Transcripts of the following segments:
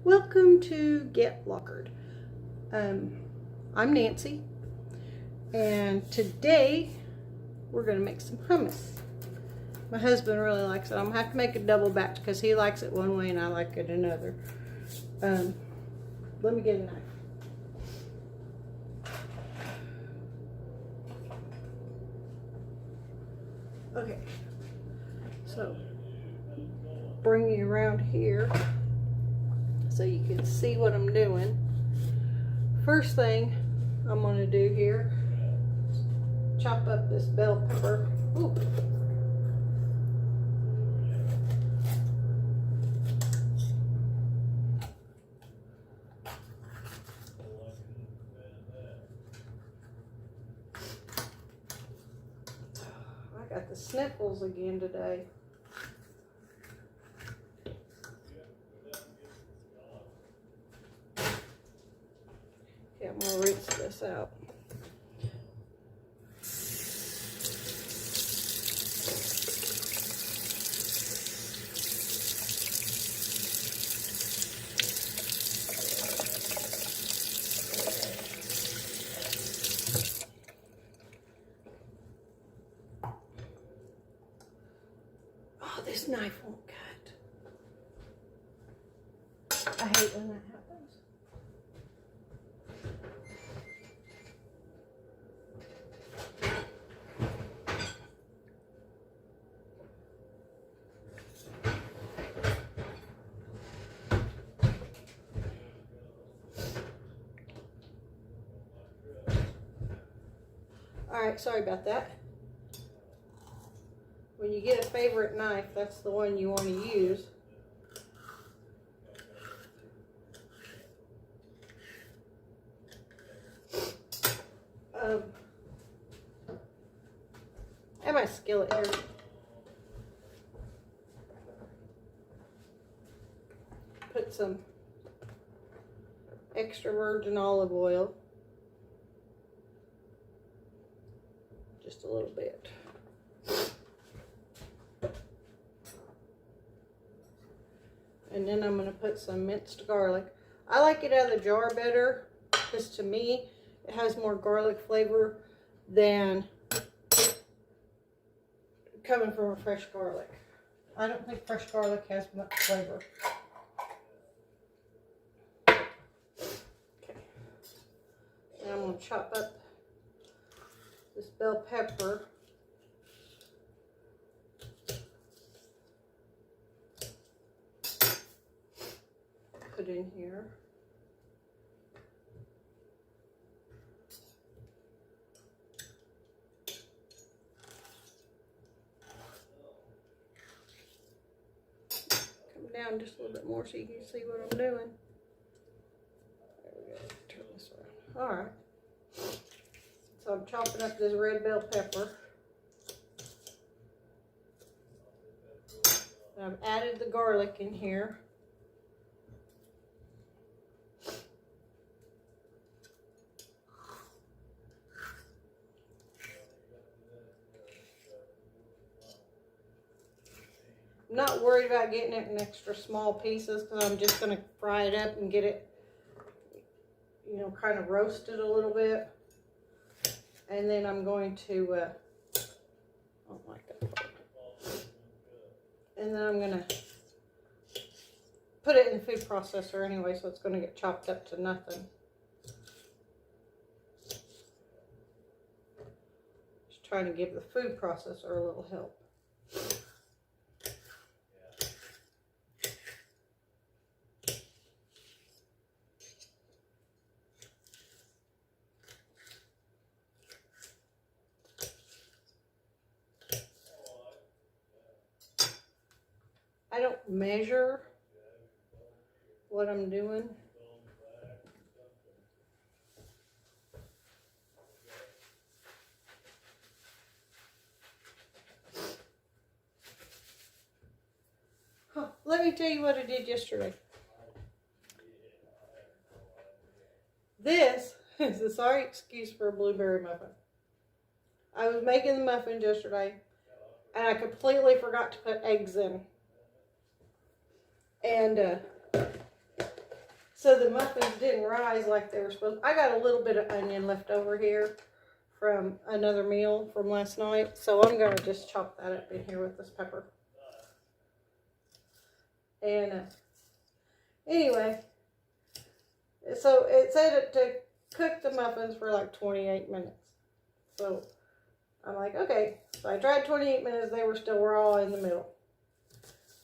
Welcome to Get Lockered. I'm Nancy, and today we're going to make some hummus. My husband really likes it. I'm going to have to make a double batch because he likes it one way and I like it another. Let me get a knife. Okay, so bring you around here so you can see what I'm doing. First thing I'm going to do here is chop up this bell pepper. Ooh. I got the sniffles again today. Okay, I'm going to rinse this out. Oh, this knife won't cut. I hate when that happens. Alright, sorry about that. When you get a favorite knife, that's the one you want to use. I have my skillet here. Put some extra virgin olive oil. Just a little bit. And then I'm going to put some minced garlic. I like it out of the jar better because to me it has more garlic flavor than coming from a fresh garlic. I don't think fresh garlic has much flavor. Okay. Now I'm going to chop up this bell pepper. Put in here. Come down just a little bit more so you can see what I'm doing. There we go. Turn this around. All right. So I'm chopping up this red bell pepper. I've added the garlic in here. I'm not worried about getting it in extra small pieces because I'm just going to fry it up and get it, you know, kind of roasted a little bit. And then I'm going to, I don't like that part. And then I'm going to put it in the food processor anyway, so it's going to get chopped up to nothing. Just trying to give the food processor a little help. I don't measure what I'm doing. Let me tell you what I did yesterday. This is a sorry excuse for a blueberry muffin. I was making the muffins yesterday and I completely forgot to put eggs in. And So the muffins didn't rise like they were supposed to. I got a little bit of onion left over here from another meal from last night. So I'm going to just chop that up in here with this pepper. And anyway, so it said to cook the muffins for like 28 minutes. So I'm like, okay. So I tried 28 minutes. They were still raw in the middle.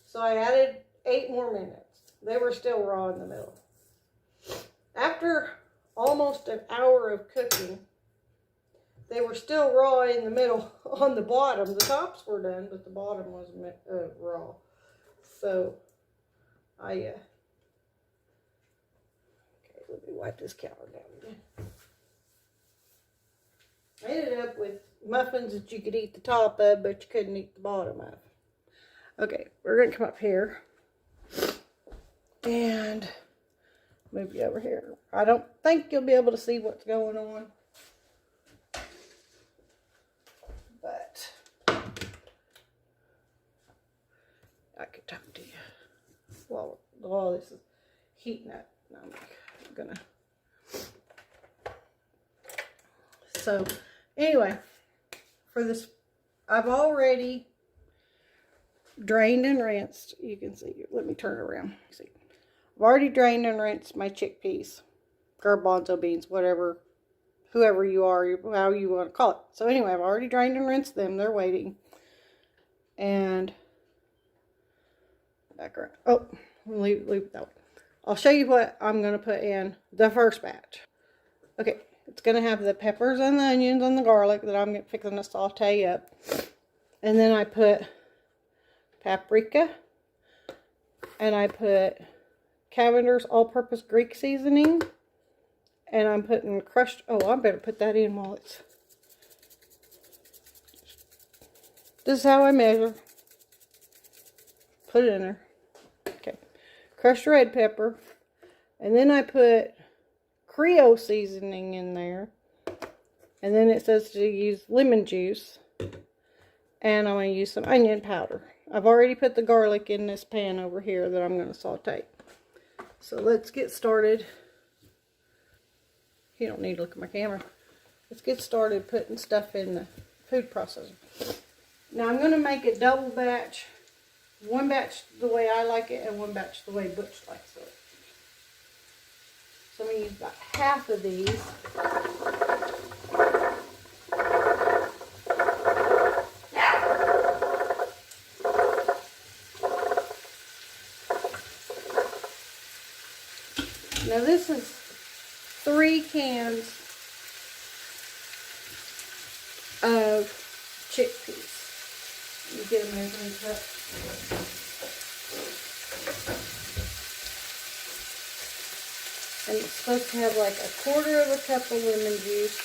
So I added 8 more minutes. They were still raw in the middle. After almost an hour of cooking, they were still raw in the middle on the bottom. The tops were done, but the bottom was raw. So okay, let me wipe this counter down again. I ended up with muffins that you could eat the top of, but you couldn't eat the bottom of. Okay, we're going to come up here and move you over here. I don't think you'll be able to see what's going on, but I could talk to you while this is heating up. I'm gonna. So anyway, for this, I've already drained and rinsed. You can see. Let me turn it around. See, I've already drained and rinsed my chickpeas, garbanzo beans, whatever, whoever you are, how you want to call it. So anyway, I've already drained and rinsed them. They're waiting. And back around. Oh, leave it that way. I'll show you what I'm going to put in the first batch. Okay, it's going to have the peppers and the onions and the garlic that I'm fixing to saute up. And then I put paprika. And I put Cavender's all-purpose Greek seasoning. And I'm putting crushed... Oh, I better put that in while it's... This is how I measure. Put it in there. Okay. Crushed red pepper. And then I put Creole seasoning in there. And then it says to use lemon juice. And I'm going to use some onion powder. I've already put the garlic in this pan over here that I'm going to saute. So let's get started. You don't need to look at my camera. Let's get started putting stuff in the food processor. Now I'm going to make a double batch. One batch the way I like it and one batch the way Butch likes it. So I'm going to use about half of these. Now this is 3 cans of chickpeas. You get a measuring cup. And it's supposed to have like 1/4 of a cup of lemon juice.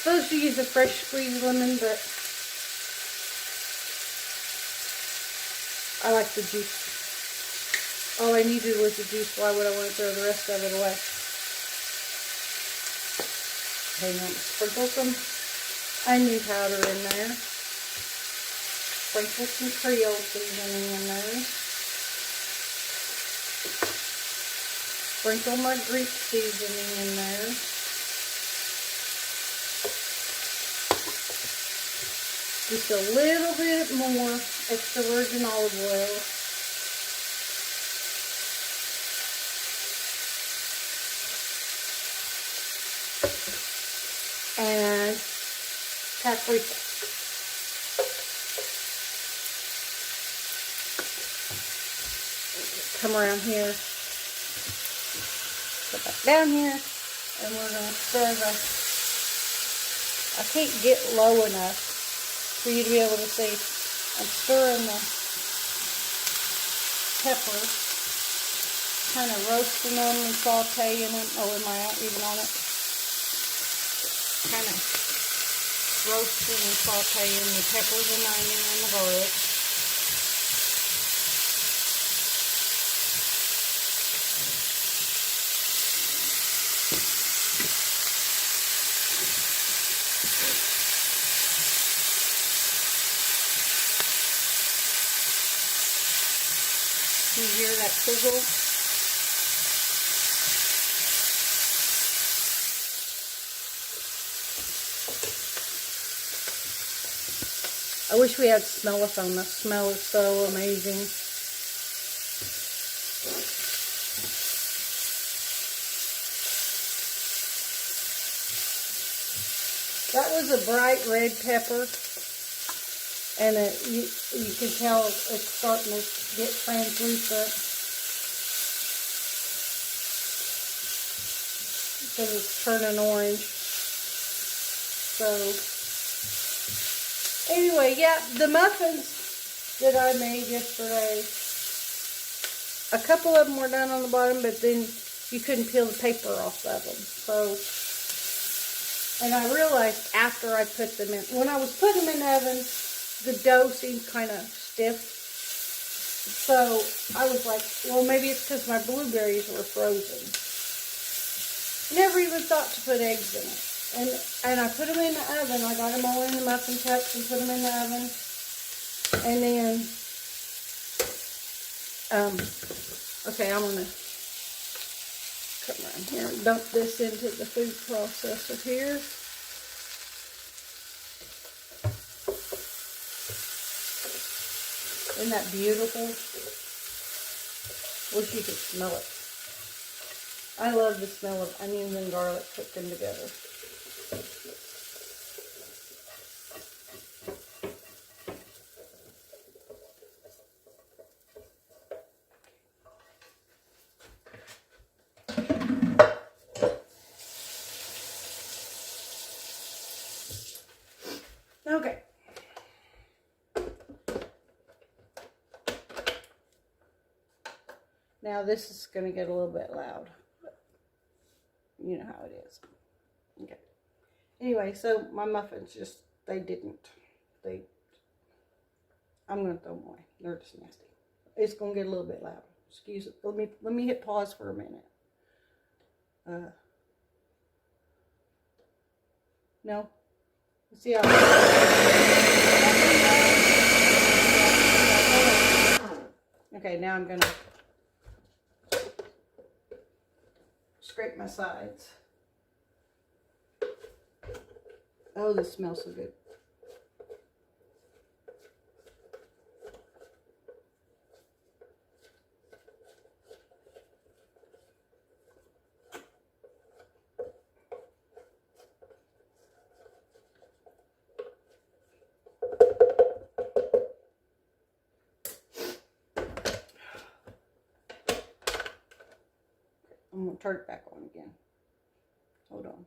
Supposed to use a fresh squeezed lemon, but I like the juice. All I needed was the juice. Why would I want to throw the rest of it away? Hang on, sprinkle some onion powder in there. Sprinkle some Creole seasoning in there. Sprinkle my Greek seasoning in there. Just a little bit more extra virgin olive oil. And paprika. Come around here. Put that down here. And we're going to stir the... I can't get low enough for you to be able to see. I'm stirring the peppers, kind of roasting them and sauteing them. Oh, am I even on it? Kind of roasting and sauteing the peppers and onion and the garlic. You hear that sizzle? I wish we had smell-a-thon. The smell is so amazing. That was a bright red pepper, and you can tell it's starting to get translucent because it's turning orange. So anyway, yeah, the muffins that I made yesterday, a couple of them were done on the bottom, but then you couldn't peel the paper off of them. So, and I realized after I put them in, when I was putting them in the oven, the dough seemed kind of stiff. So I was like, well, maybe it's because my blueberries were frozen. Never even thought to put eggs in it. And I put them in the oven. I got them all in the muffin cups and put them in the oven. And then, okay, I'm going to come around here and dump this into the food processor here. Isn't that beautiful? Wish you could smell it. I love the smell of onions and garlic cooking together. Okay. Now this is going to get a little bit loud. But you know how it is. Okay. Anyway, so my muffins just, I'm going to throw them away. They're just nasty. It's going to get a little bit loud. Excuse it. Let me hit pause for a minute. No. See how okay, now I'm gonna scrape my sides. Oh, this smells so good. I'm going to turn it back on again. Hold on.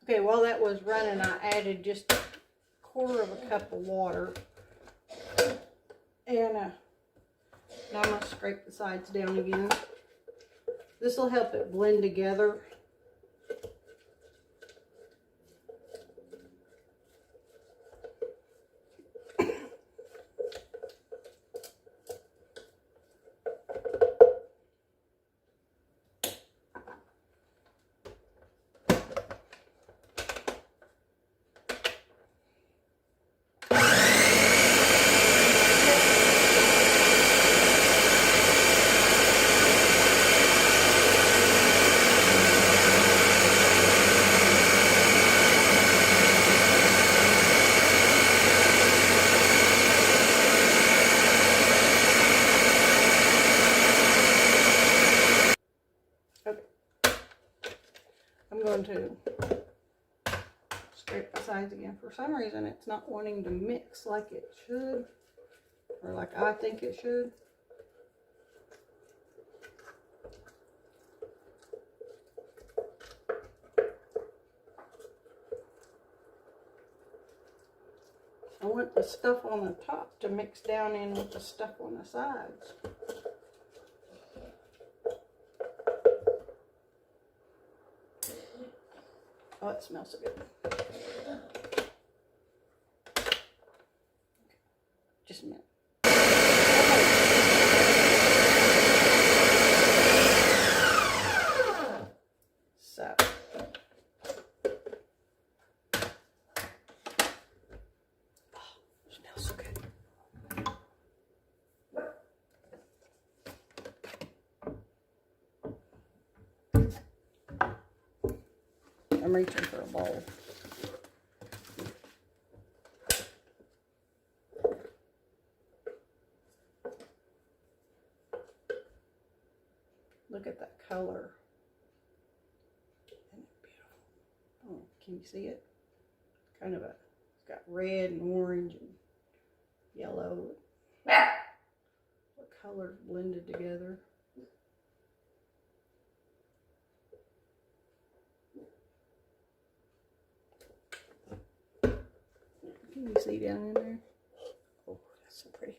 Okay, while that was running, I added just a quarter of a cup of water. And now I'm going to scrape the sides down again. This will help it blend together. I'm going to scrape the sides again. For some reason, it's not wanting to mix like it should, or like I think it should. I want the stuff on the top to mix down in with the stuff on the sides. Oh, it smells so good. Just a minute. So. Oh, smells so good. I'm reaching for a bowl. Look at that color. Isn't it beautiful? Oh, can you see it? Kind of a, it's got red and orange and yellow. What colors blended together. Can you see down in there? Oh, that's so pretty.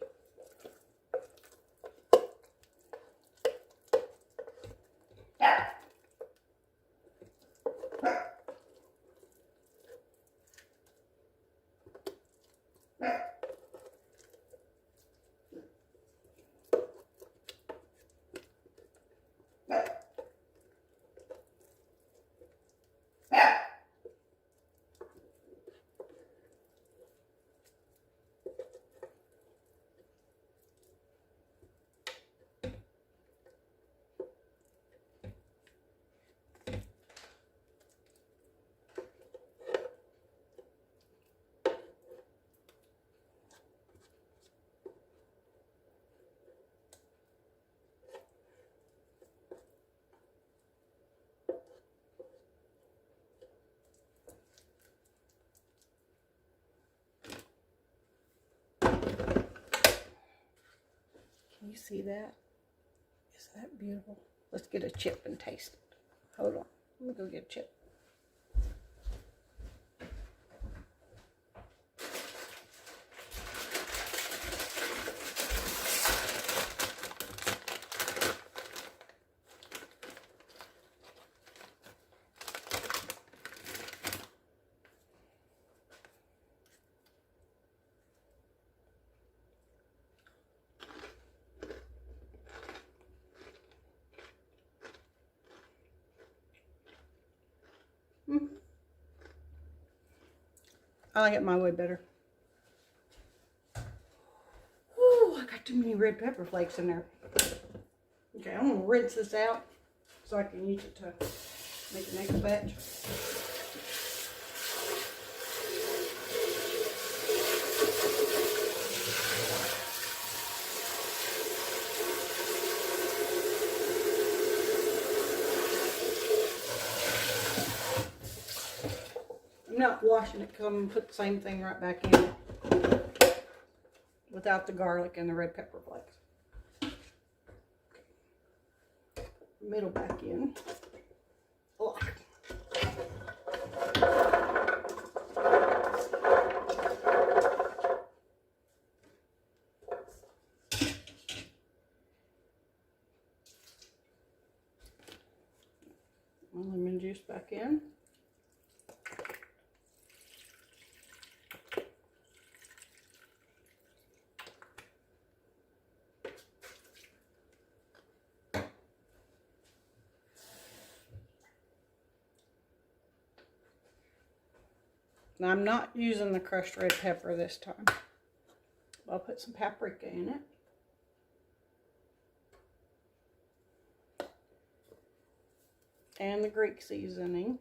Can you see that? Isn't that beautiful? Let's get a chip and taste it. Hold on. Let me go get a chip. I like it my way better. Ooh, I got too many red pepper flakes in there. Okay, I'm gonna rinse this out so I can use it to make the next batch. I'm not washing it because I'm going to put the same thing right back in it without the garlic and the red pepper flakes. Middle back in. Oh. Lemon juice back in. Now I'm not using the crushed red pepper this time. I'll put some paprika in it. And the Greek seasoning.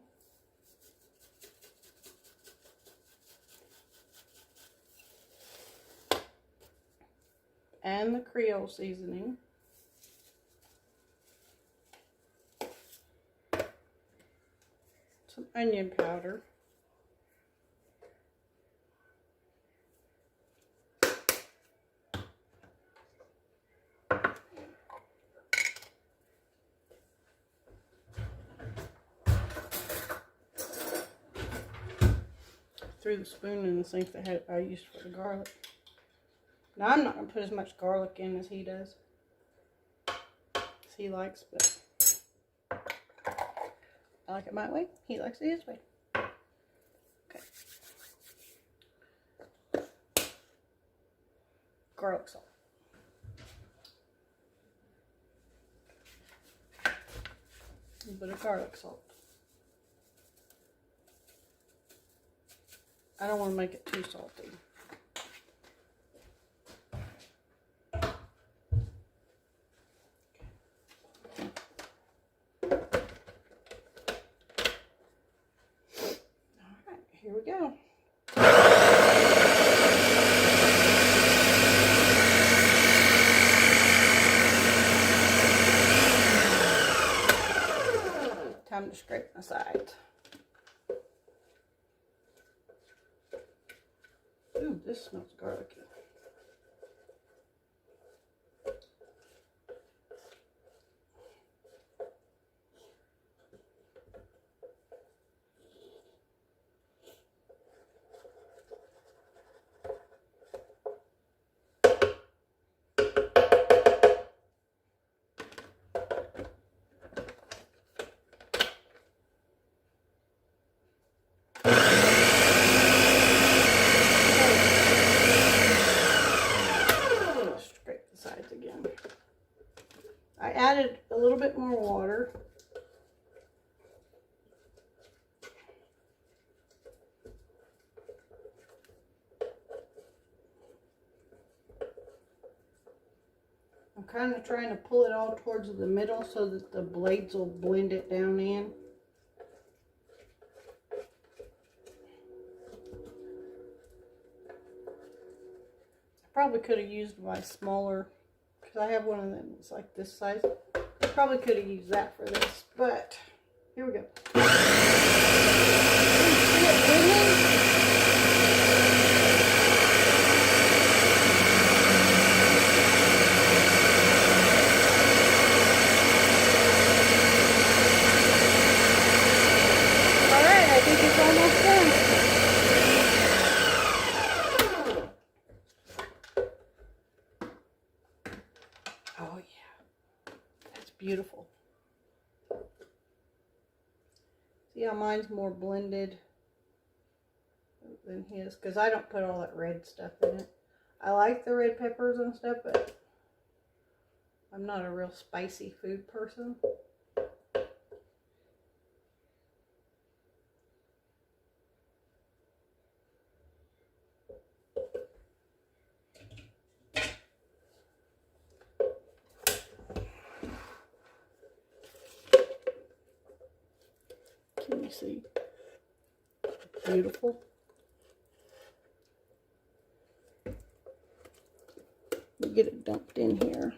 And the Creole seasoning. Some onion powder. Threw the spoon in the sink that I used for the garlic. Now I'm not going to put as much garlic in as he does. As he likes, but I like it my way. He likes it his way. Okay. Garlic salt. A little bit of garlic salt. I don't want to make it too salty. here we go. Time to scrape my sides. Ooh, this smells garlicky. I added a little bit more water. I'm kind of trying to pull it all towards the middle so that the blades will blend it down in. I probably could have used my smaller, because I have one of them that's like this size. Probably could have used that for this, but here we go. Alright, I think it's almost done. Oh yeah, that's beautiful. See how mine's more blended than his, because I don't put all that red stuff in it. I like the red peppers and stuff, but I'm not a real spicy food person. Can you see? Beautiful. You get it dumped in here.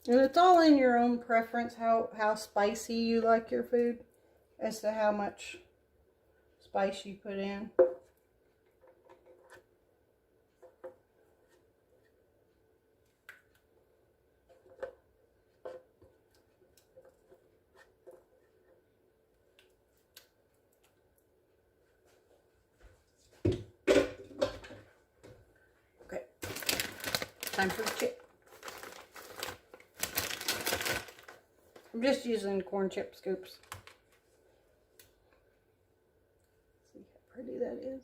And it's all in your own preference, how spicy you like your food, as to how much spice you put in. Okay, time for the chip. I'm just using corn chip scoops. See how pretty that is.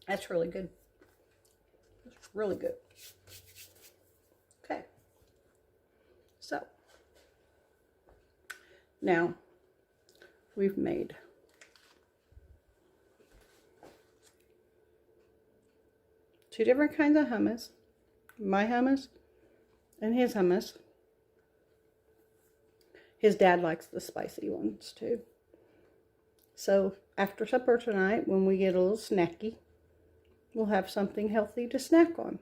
That's really good. It's really good. Okay. So, now we've made two different kinds of hummus. My hummus and his hummus. His dad likes the spicy ones too. So after supper tonight, when we get a little snacky, we'll have something healthy to snack on.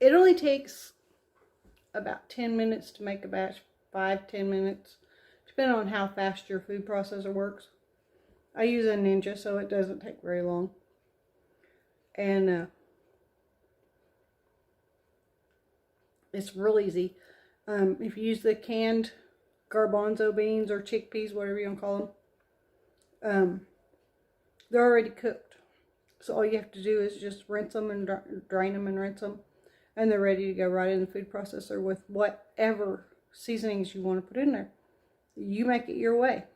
It only takes about 10 minutes to make a batch, 5-10 minutes, depending on how fast your food processor works. I use a Ninja, so it doesn't take very long. And it's real easy. If you use the canned garbanzo beans or chickpeas, whatever you want to call them, they're already cooked. So all you have to do is just rinse them and drain them and rinse them. And they're ready to go right in the food processor with whatever seasonings you want to put in there. You make it your way.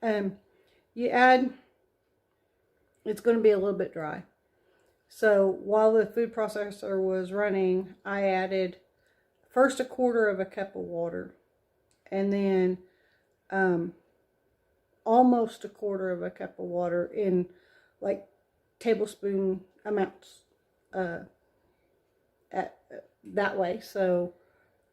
You add, it's going to be a little bit dry. So while the food processor was running, I added first 1/4 cup of water. And then almost 1/4 cup of water in like tablespoon amounts that way. So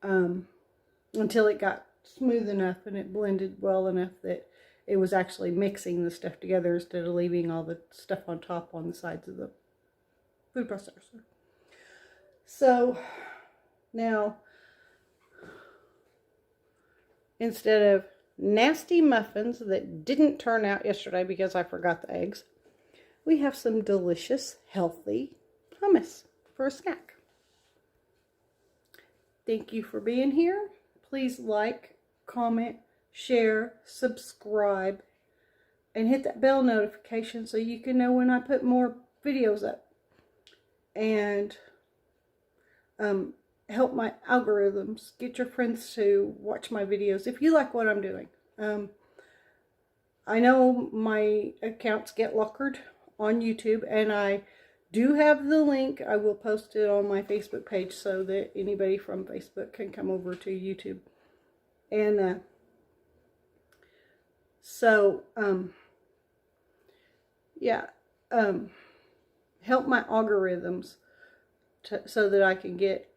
until it got smooth enough and it blended well enough that it was actually mixing the stuff together instead of leaving all the stuff on top on the sides of the food processor. So now, instead of nasty muffins that didn't turn out yesterday because I forgot the eggs, we have some delicious, healthy hummus for a snack. Thank you for being here. Please like, comment, share, subscribe, and hit that bell notification so you can know when I put more videos up. And help my algorithms. Get your friends to watch my videos if you like what I'm doing. I know my accounts get lockered on YouTube, and I do have the link. I will post it on my Facebook page so that anybody from Facebook can come over to YouTube. And help my algorithms so that I can get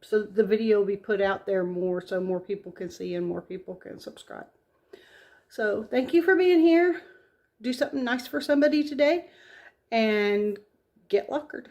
so the video will be put out there more, so more people can see and more people can subscribe. So thank you for being here. Do something nice for somebody today and get lockered.